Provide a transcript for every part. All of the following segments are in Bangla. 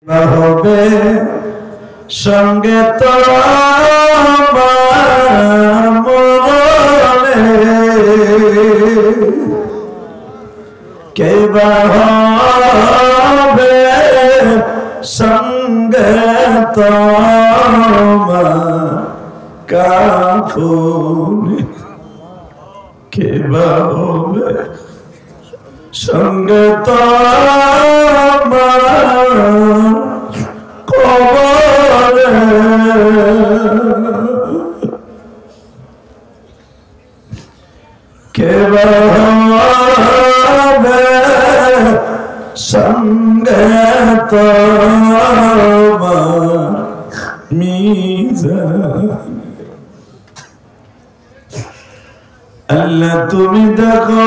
হবে সঙ্গে তোমার মরণে কে বা হবে সঙ্গে তোমার কাফনে কে বা হবে সঙ্গে তোমার কবরে কে বা হবে সঙ্গে তোমার মিজান আল্লাহ তুমি দেখো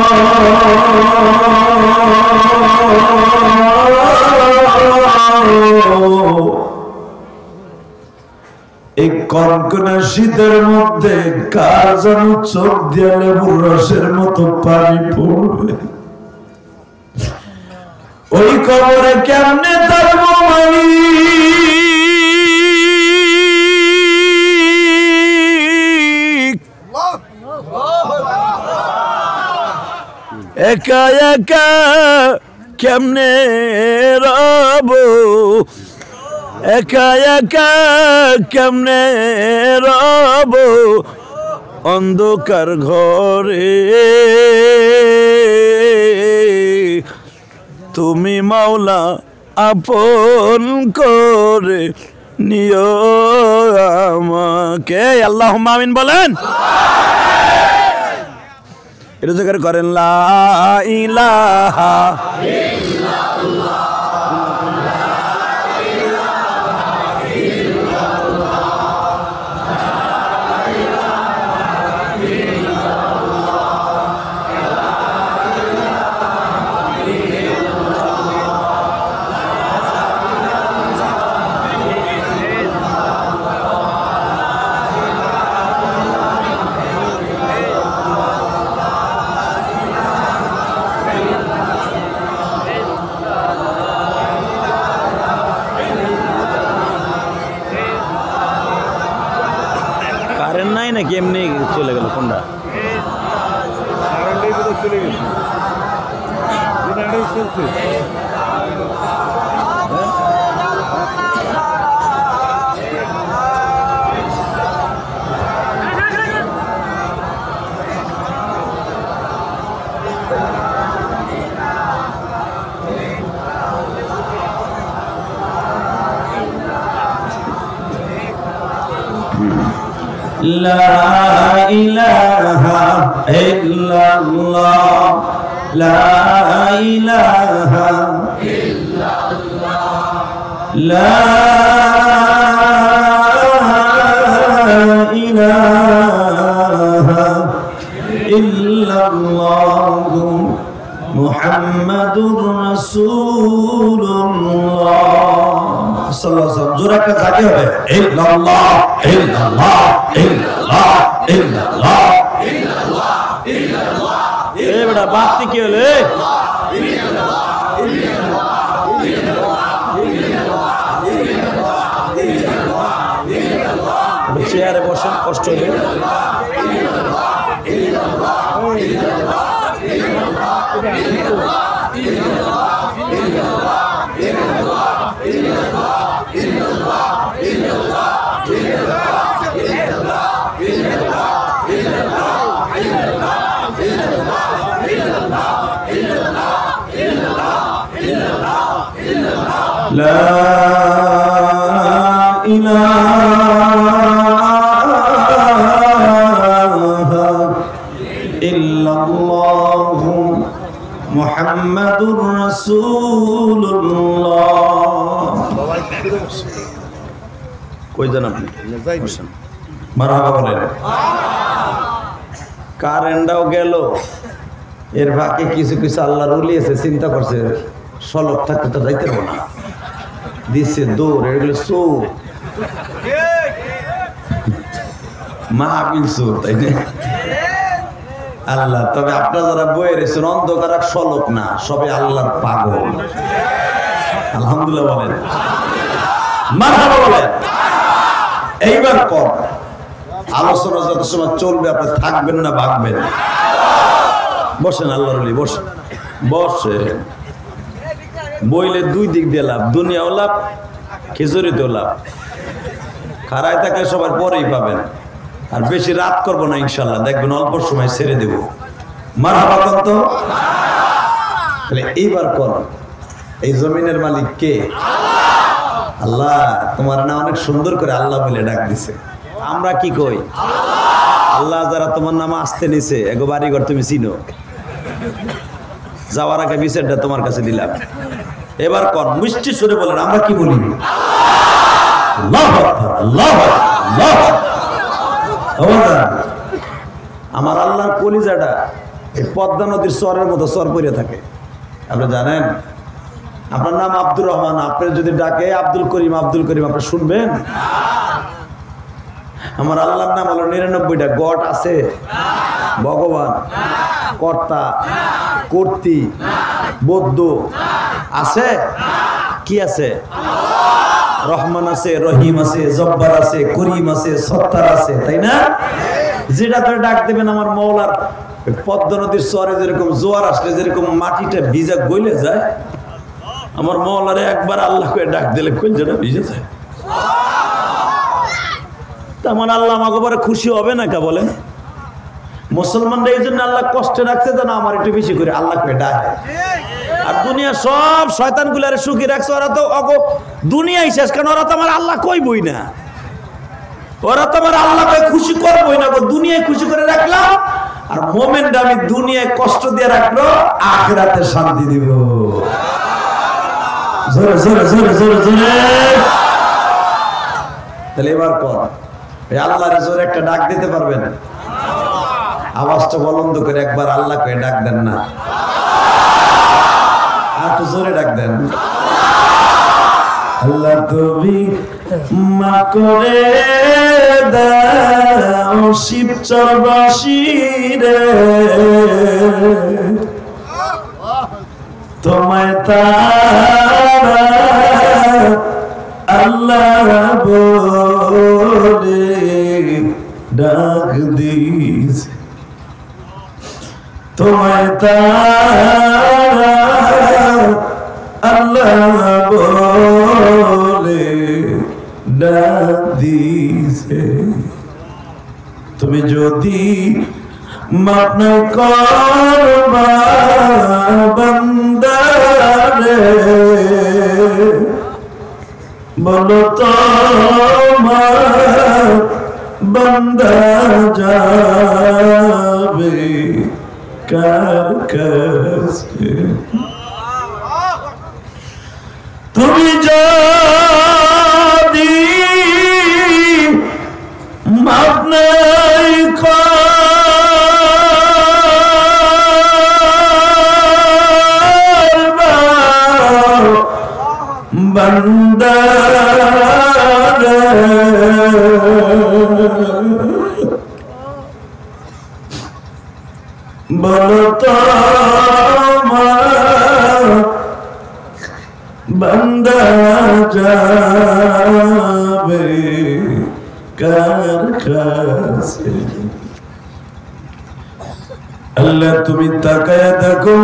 এই কনকনে শীতের মধ্যে কার যেন চোখ দিয়ে লেবুর রসের মতো পানি পড়বে। ওই কবরে কেমনে থাকবো আমি, একা একা কেমনে রব, একা একা কেমনে রব অন্ধকার ঘরে। তুমি মাওলা আপন করে নিও আমাকে। আল্লাহুম্মা আমিন বলেন। এটা জিকির করেন লা ইলাহা ইল্লাল্লাহ। কারেন্ট নাই নাকি এমনি চলে গেল কোনটা? চলে গেছে لا إله إلا الله لا إله إلا الله لا إله إلا الله محمد رسول الله صلى الله عليه وسلم। জোরে একটা জাগে হবে ইল্লাল্লাহ ইল্লাল্লাহ ইল্লাল্লাহ ইল্লাল্লাহ ইল্লাল্লাহ ইল্লাল্লাহ। এ বেটা বাতি কি হলো? চেয়ারে বসেন, কষ্ট হবে। لا إله إلا الله محمد رسول الله। কই যান আপনি? মারহাবা বলেন। কারেন্টটাও গেল, এর বাকি কিছু কিছু আল্লাহর ওলি আছে চিন্তা করছে সলক থাকতে তো যাইতে পারবো না, দিচ্ছে দৌড়, এগুলো চোর মাহফিল চোর, তাই না? আল্লাহ, তবে আপনারা যারা বয়ে রয়েছেন অন্ধকার সলক না, সবে আল্লাহর পাগল। আলহামদুলিল্লাহ বলেন। মারহাবা বলেন। এইবার কর আলোচনা যত সময় চলবে আপনি থাকবেন না ভাগবেন? বসেন আল্লাহর ওলি, বসেন বসেন। বইলে দুই দিক দিয়ে লাভ, দুনিয়াও লাভ, খিচুড়িতেও লাভ। খাড়ায় থাকলে সবার পরেই পাবেন। আর বেশি রাত করবো না ইনশাল্লাহ, দেখবেন অল্প সময় ছেড়ে দেব। মারহাবা কত? তাহলে এইবার কর। এই জমিনের মালিক কে? আল্লাহ। তোমার না অনেক সুন্দর করে আল্লাহ বলে ডাক দিছে। আমরা কি কই? আল্লাহ যারা তোমার নামে আসতে নিছে, এগো বাড়িঘর তুমি চিনো, যাওয়ার আগে বিচারটা তোমার কাছে দিলাম। এবার কর মিষ্টি সুরে বলেন, আমরা কি বলি? আল্লাহু আকবার, আল্লাহু আকবার, আল্লাহু আকবার। আমার আল্লাহর কলিজাটা এই পদ্মা নদীর চরের মতো চর পড়ে থাকে। আপনি জানেন আপনার নাম আব্দুর রহমান, আপনি যদি ডাকে আব্দুল করিম, আব্দুল করিম আপনি শুনবেন? আমার আল্লাহর নাম হলো 99টা। গড আছে? ভগবান, কর্তা, কর্তি, বদ্ধ আছে? কি আছে? রহমান আছে, রহিম আছে, জব্বার আছে, করিম আছে, সত্তার আছে, তাই না? যেটা ধরে ডাক দেবেন আমার মওলার পদ্মা নদীর চরে যেরকম জোয়ার আসলে যেরকম মাটিটা ভিজা গইলে যায়, আমার মওলারে একবার আল্লাহ করে ডাক দিলে কইলটা ভিজে যায়। তেমন আল্লাহ আমাকে বলে খুশি হবে না কা বলেন? মুসলমানরা এই জন্য আল্লাহ কষ্টে রাখছে যেন আমার একটু বেশি করে আল্লাহ করে ডাকে। আর দুনিয়া সব শয়তান গুলারে সুখী রাখছে, ওরা তো অগো দুনিয়াই শেষ, কারণ ওরা তো আমার আল্লাহ কইবই না, ওরা তো আমার আল্লাহকে খুশি করবই না। দুনিয়ায় খুশি করে রাখলাম, আর মোমেন্ট আমি দুনিয়ায় কষ্ট দিয়ে রাখলো, আখিরাতে শান্তি দিব। জোরে জোরে জোরে জোরে জোরে। তাহলে এবার কর আল্লাহর জোরে একটা ডাক দিতে পারবেন? আওয়াজটা বলন্দ করে একবার আল্লাহকে ডাক দেন না, আর একটু জোরে ডাক দেন। আল্লাহ তুমি মা করে দাও শিবচরবাসী রে, তোমায় তারা আল্লাহ বলে ডাক দিয়েছে, তোমায় তারা আল্লাহ বলে ডাক দিয়েছে। তুমি যদি মাফ না করবা বান্দারে, বলো তো বান্দা যাবে কার কাছে? তুমি যদি মাফ নাই করবা বান্দা বলো তো বান্দা যাবে কার কাছে? আল্লাহ তুমি তাকায়া দেখো